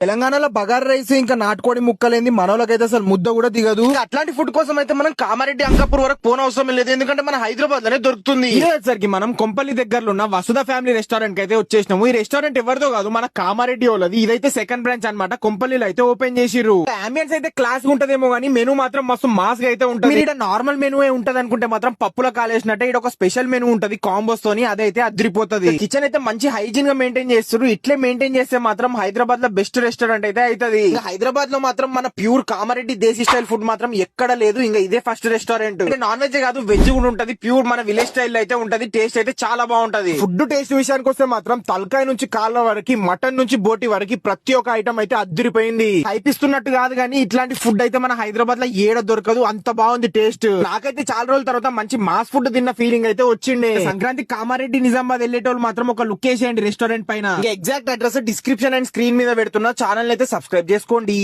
తెలంగాణలో బగారా రైస్ ఇంకా నాటుకోడి ముక్కలేంది మనోళ్ళకైతే అసలు ముద్ద కూడా దిగదు. ఇంకా అట్లాంటి ఫుడ్ కోసం అయితే మనం కామారెడ్డి అంకాపూర్ వరకు పోన అవసరం లేదు, ఎందుకంటే మన హైదరాబాద్ లోనే దొరుకుతుంది. ఇదేసరికి మనం కొంపల్లి దగ్గరలో ఉన్న వసుధ ఫ్యామిలీ రెస్టారెంట్ కి అయితే వచ్చేసినాము. ఈ రెస్టారెంట్ ఎవరిదో కాదు, మన కామారెడ్డి వాళ్ళది. ఇదైతే సెకండ్ బ్రాంచ్ అన్నమాట, కొంపల్లిలో అయితే ఓపెన్ చేసిర్రు. అంబియన్స్ అయితే క్లాస్ ఉంటదేమో గానీ మెనూ మాత్రం మస్తు మాస్ గా అయితే ఉంటుంది. ఇక్కడ నార్మల్ మెనూ ఉంటది అనుకుంటే మాత్రం పప్పుల కాలేసినట్టే ఇక్కడ ఒక స్పెషల్ మెనూ ఉంటది కాంబోస్ తోని, అదైతే అదిరిపోతుంది. కిచెన్ అయితే మంచి హైజీన్ గా మెయింటైన్ చేస్తారు. ఇట్లే మెయింటైన్ చేస్తే మాత్రం హైదరాబాద్ లో బెస్ట్ రెస్టారెంట్ అయితే అవుతుంది. హైదరాబాద్ లో మాత్రం మన ప్యూర్ కామారెడ్డి దేశీ స్టైల్ ఫుడ్ మాత్రం ఎక్కడ లేదు, ఇంకా ఇదే ఫస్ట్ రెస్టారెంట్. నాన్ వెజ్ కాదు, వెజ్ కూడా ఉంటది. ప్యూర్ మన విలేజ్ స్టైల్ అయితే ఉంటది. టేస్ట్ అయితే చాలా బాగుంటది. ఫుడ్ టేస్ట్ విషయానికి వస్తే మాత్రం తలకాయ నుంచి కాళ్ళ వరకు, మటన్ నుంచి బోటి వరకు ప్రతి ఒక్క ఐటమ్ అయితే అద్దరిపోయింది. హైపిస్తున్నట్టు కాదు కానీ ఇట్లాంటి ఫుడ్ అయితే మన హైదరాబాద్ లో ఏడ దొరకదు, అంత బాగుంది టేస్ట్. నాకైతే చాలా రోజుల తర్వాత మంచి మాస్ ఫుడ్ తిన్న ఫీలింగ్ అయితే వచ్చింది. సంక్రాంతి కామారెడ్డి నిజామాబాద్ వెళ్ళేటోళ్ళు మాత్రం ఒక లుక్ వేసేయండి రెస్టారెంట్ పైన. Exact address description and screen మీద పెడుతున్నా. ఛానల్ అయితే సబ్స్క్రైబ్ చేసుకోండి.